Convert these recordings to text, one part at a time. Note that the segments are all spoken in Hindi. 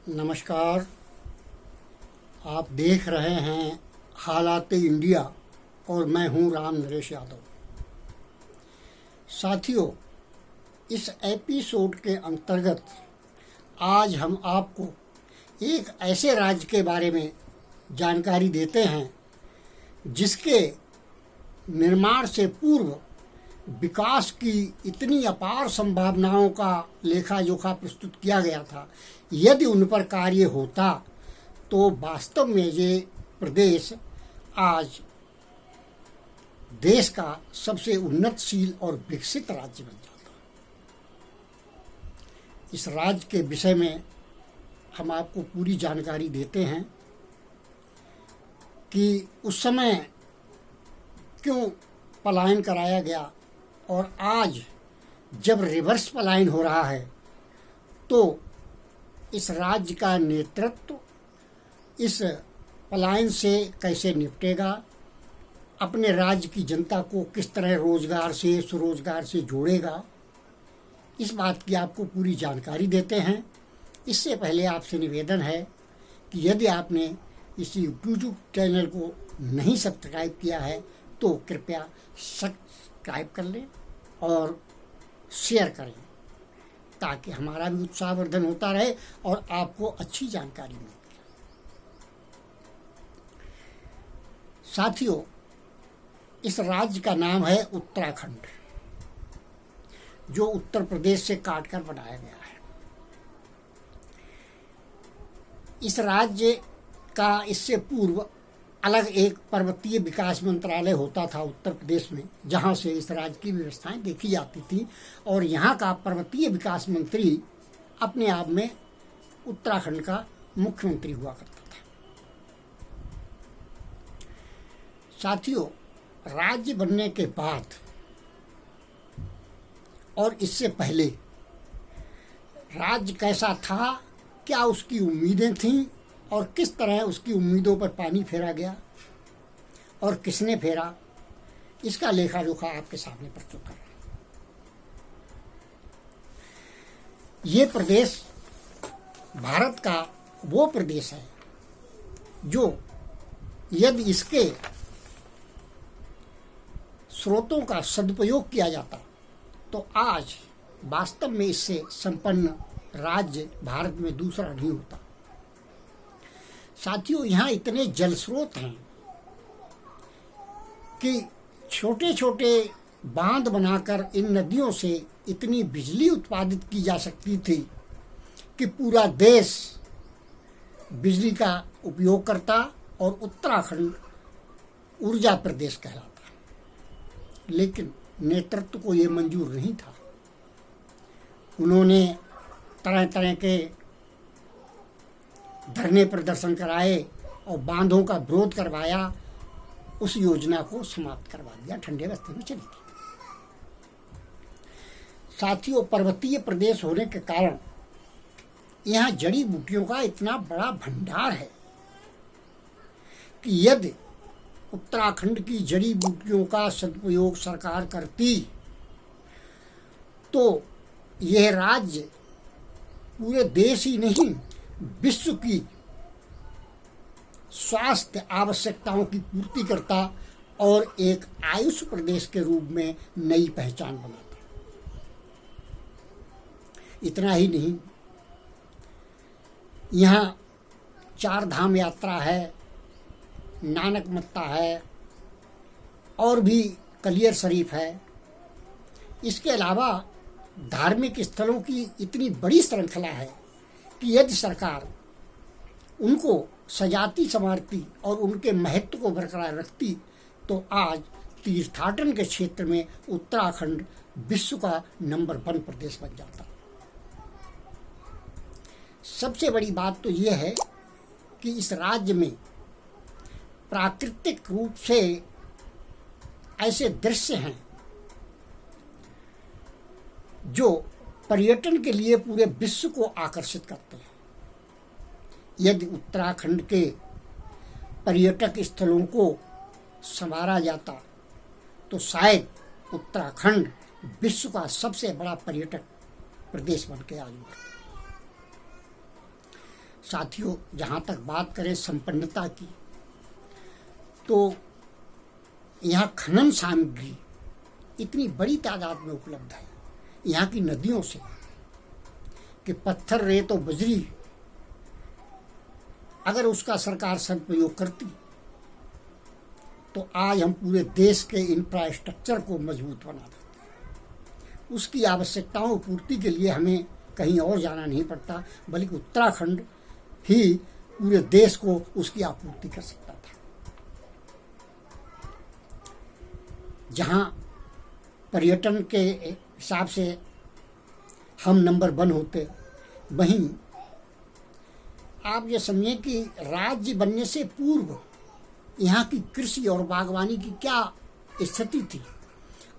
नमस्कार। आप देख रहे हैं हालात इंडिया और मैं हूं राम नरेश यादव। साथियों, इस एपिसोड के अंतर्गत आज हम आपको एक ऐसे राज्य के बारे में जानकारी देते हैं जिसके निर्माण से पूर्व विकास की इतनी अपार संभावनाओं का लेखा जोखा प्रस्तुत किया गया था। यदि उन पर कार्य होता तो वास्तव में ये प्रदेश आज देश का सबसे उन्नतशील और विकसित राज्य बन जाता। इस राज्य के विषय में हम आपको पूरी जानकारी देते हैं कि उस समय क्यों पलायन कराया गया और आज जब रिवर्स पलायन हो रहा है तो इस राज्य का नेतृत्व इस पलायन से कैसे निपटेगा, अपने राज्य की जनता को किस तरह रोजगार से स्वरोजगार से जोड़ेगा, इस बात की आपको पूरी जानकारी देते हैं। इससे पहले आपसे निवेदन है कि यदि आपने इस यूट्यूब चैनल को नहीं सब्सक्राइब किया है तो कृपया सब्सक्राइब कर लें और शेयर करें ताकि हमारा भी उत्साहवर्धन होता रहे और आपको अच्छी जानकारी मिले। साथियों, इस राज्य का नाम है उत्तराखंड, जो उत्तर प्रदेश से काटकर बनाया गया है। इस राज्य का इससे पूर्व अलग एक पर्वतीय विकास मंत्रालय होता था उत्तर प्रदेश में, जहां से इस राज्य की व्यवस्थाएं देखी जाती थी और यहां का पर्वतीय विकास मंत्री अपने आप में उत्तराखंड का मुख्यमंत्री हुआ करता था। साथियों, राज्य बनने के बाद और इससे पहले राज्य कैसा था, क्या उसकी उम्मीदें थीं और किस तरह उसकी उम्मीदों पर पानी फेरा गया और किसने फेरा, इसका लेखा जोखा आपके सामने प्रस्तुत कर रहा हूं। ये प्रदेश भारत का वो प्रदेश है जो यदि इसके स्रोतों का सदुपयोग किया जाता तो आज वास्तव में इससे संपन्न राज्य भारत में दूसरा नहीं होता। साथियों, यहाँ इतने जल स्रोत हैं कि छोटे छोटे बांध बनाकर इन नदियों से इतनी बिजली उत्पादित की जा सकती थी कि पूरा देश बिजली का उपयोग करता और उत्तराखंड ऊर्जा प्रदेश कहलाता। लेकिन नेतृत्व को ये मंजूर नहीं था। उन्होंने तरह तरह के धरने प्रदर्शन कराए और बांधों का विरोध करवाया, उस योजना को समाप्त करवा दिया, ठंडे रास्ते में चली गई। साथियों, पर्वतीय प्रदेश होने के कारण यहाँ जड़ी बूटियों का इतना बड़ा भंडार है कि यदि उत्तराखंड की जड़ी बूटियों का सदुपयोग सरकार करती तो यह राज्य पूरे देश ही नहीं विश्व की स्वास्थ्य आवश्यकताओं की पूर्ति करता और एक आयुष प्रदेश के रूप में नई पहचान बनाता। इतना ही नहीं, यहाँ 4 धाम यात्रा है, नानक मत्ता है और भी कलियर शरीफ है। इसके अलावा धार्मिक स्थलों की इतनी बड़ी श्रृंखला है कि यदि सरकार उनको सजाती संवारती और उनके महत्व को बरकरार रखती तो आज तीर्थाटन के क्षेत्र में उत्तराखंड विश्व का नंबर 1 प्रदेश बन जाता। सबसे बड़ी बात तो यह है कि इस राज्य में प्राकृतिक रूप से ऐसे दृश्य हैं जो पर्यटन के लिए पूरे विश्व को आकर्षित करते हैं। यदि उत्तराखंड के पर्यटक स्थलों को संवारा जाता तो शायद उत्तराखंड विश्व का सबसे बड़ा पर्यटक प्रदेश बन के आज उभरता। साथियों, जहाँ तक बात करें संपन्नता की, तो यहाँ खनन सामग्री इतनी बड़ी तादाद में उपलब्ध है यहाँ की नदियों से कि पत्थर, रेत और बजरी अगर उसका सरकार सदुपयोग करती तो आज हम पूरे देश के इंफ्रास्ट्रक्चर को मजबूत बना देते। उसकी आवश्यकताओं पूर्ति के लिए हमें कहीं और जाना नहीं पड़ता, बल्कि उत्तराखंड ही पूरे देश को उसकी आपूर्ति कर सकता था। जहां पर्यटन के हिसाब से हम नंबर 1 होते, वहीं आप ये समझिए कि राज्य बनने से पूर्व यहाँ की कृषि और बागवानी की क्या स्थिति थी,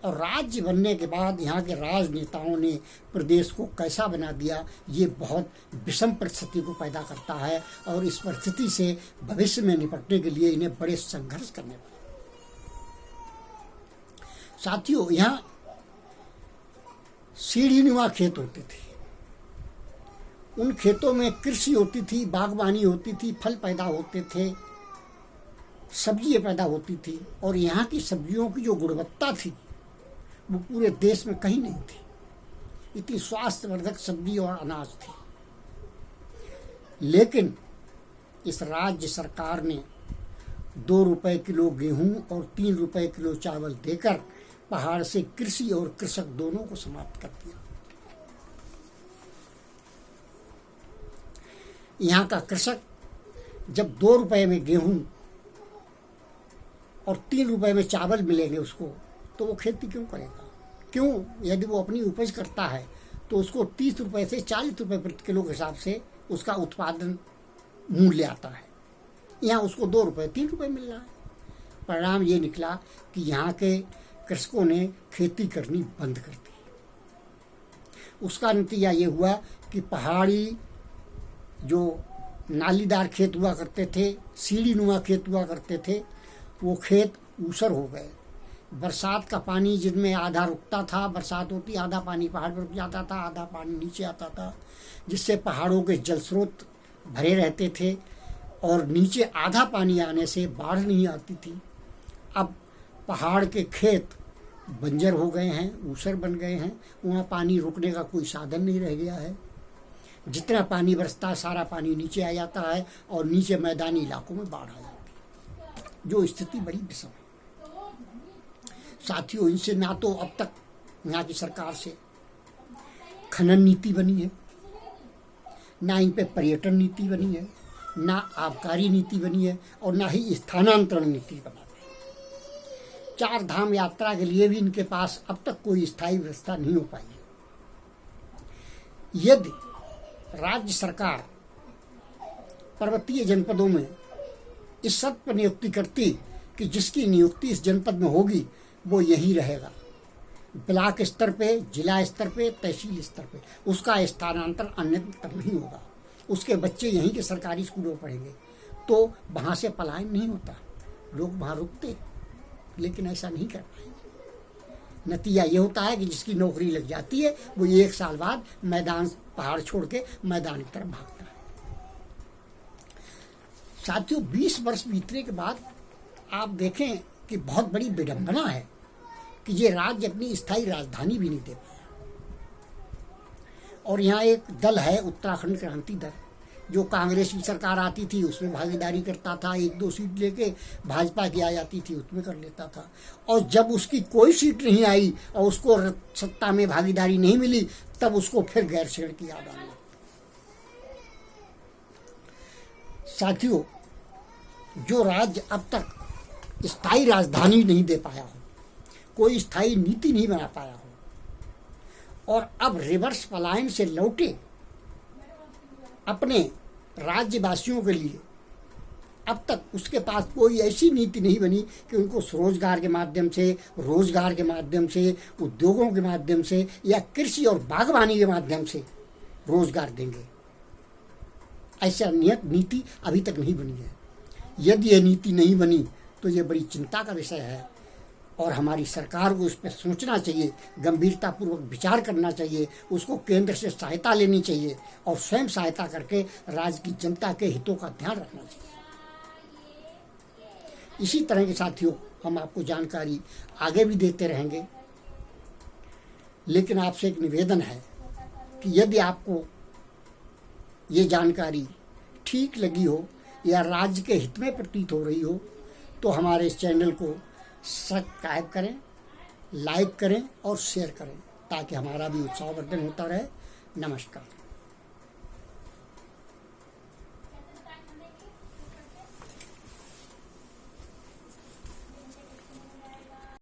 और राज्य बनने के बाद यहाँ के राजनेताओं ने प्रदेश को कैसा बना दिया, ये बहुत विषम परिस्थिति को पैदा करता है। और इस परिस्थिति से भविष्य में निपटने के लिए इन्हें बड़े संघर्ष करने पड़े। साथियों, यहाँ सीढ़ीनुमा खेत होते थे, उन खेतों में कृषि होती थी, बागवानी होती थी, फल पैदा होते थे, सब्जियां पैदा होती थी, और यहाँ की सब्जियों की जो गुणवत्ता थी वो पूरे देश में कहीं नहीं थी। इतनी स्वास्थ्यवर्धक सब्जी और अनाज थी। लेकिन इस राज्य सरकार ने 2 रुपए किलो गेहूं और 3 रुपए किलो चावल देकर पहाड़ से कृषि और कृषक दोनों को समाप्त कर दिया। यहाँ का कृषक जब 2 रुपए में गेहूं और 3 रुपए में चावल मिलेंगे उसको, तो वो खेती क्यों करेगा? क्यों? यदि वो अपनी उपज करता है तो उसको 30 रुपए से 40 रुपए प्रति किलो के हिसाब से उसका उत्पादन मूल्य आता है। यहाँ उसको 2 रुपए 3 रुपए मिल रहा है। परिणाम ये निकला कि यहाँ के कृषकों ने खेती करनी बंद कर दी। उसका नतीजा ये हुआ कि पहाड़ी जो नालीदार खेत हुआ करते थे, सीढ़ीनुमा खेत हुआ करते थे, वो खेत ऊसर हो गए। बरसात का पानी जिनमें आधा रुकता था, बरसात होती आधा पानी पहाड़ पर रुक जाता था, आधा पानी नीचे आता था, जिससे पहाड़ों के जल स्रोत भरे रहते थे और नीचे आधा पानी आने से बाढ़ नहीं आती थी। अब पहाड़ के खेत बंजर हो गए हैं, ऊसर बन गए हैं, वहाँ पानी रुकने का कोई साधन नहीं रह गया है। जितना पानी बरसता है सारा पानी नीचे आ जाता है और नीचे मैदानी इलाकों में बाढ़ आ जाती है, जो स्थिति बड़ी विषम है। साथियों, इनसे ना तो अब तक यहाँ की सरकार से खनन नीति बनी है, ना इन पे पर्यटन नीति बनी है, ना आबकारी नीति बनी है, और ना ही स्थानांतरण नीति बना है। 4 धाम यात्रा के लिए भी इनके पास अब तक कोई स्थायी व्यवस्था नहीं हो पाई है। यदि राज्य सरकार पर्वतीय जनपदों में इस शर्त पर नियुक्ति करती कि जिसकी नियुक्ति इस जनपद में होगी वो यही रहेगा, ब्लॉक स्तर पे, जिला स्तर पे, तहसील स्तर पे, उसका स्थानांतरण अन्यत्र नहीं होगा, उसके बच्चे यहीं के सरकारी स्कूलों में पढ़ेंगे, तो वहाँ से पलायन नहीं होता, लोग वहाँ रुकते। लेकिन ऐसा नहीं कर पाएंगे। नतीजा ये होता है कि जिसकी नौकरी लग जाती है वो 1 साल बाद मैदान, पहाड़ छोड़ के मैदान की तरफ भागता है। साथियों, 20 वर्ष बीतने के बाद आप देखें कि बहुत बड़ी विडंबना है कि ये राज्य अपनी स्थायी राजधानी भी नहीं दे पाया। और यहाँ एक दल है, उत्तराखंड क्रांति दल, जो कांग्रेस की सरकार आती थी उसमें भागीदारी करता था, 1-2 सीट लेके भाजपा की आ जाती थी उसमें कर लेता था, और जब उसकी कोई सीट नहीं आई और उसको सत्ता में भागीदारी नहीं मिली, तब उसको फिर गैरसैंण की याद आने लगती। साथियों, जो राज्य अब तक स्थायी राजधानी नहीं दे पाया हो, कोई स्थायी नीति नहीं बना पाया हो, और अब रिवर्स पलायन से लौटे अपने राज्यवासियों के लिए, अब तक उसके पास कोई ऐसी नीति नहीं बनी कि उनको स्वरोजगार के माध्यम से, रोजगार के माध्यम से, उद्योगों के माध्यम से या कृषि और बागवानी के माध्यम से रोजगार देंगे। ऐसा नीति अभी तक नहीं बनी है। यदि यह नीति नहीं बनी तो ये बड़ी चिंता का विषय है और हमारी सरकार को इस पर सोचना चाहिए, गंभीरतापूर्वक विचार करना चाहिए, उसको केंद्र से सहायता लेनी चाहिए और स्वयं सहायता करके राज्य की जनता के हितों का ध्यान रखना चाहिए। इसी तरह के साथियों हम आपको जानकारी आगे भी देते रहेंगे, लेकिन आपसे एक निवेदन है कि यदि आपको ये जानकारी ठीक लगी हो या राज्य के हित में प्रतीत हो रही हो तो हमारे इस चैनल को सब्सक्राइब करें, लाइक करें और शेयर करें ताकि हमारा भी उत्साहवर्धन होता रहे। नमस्कार।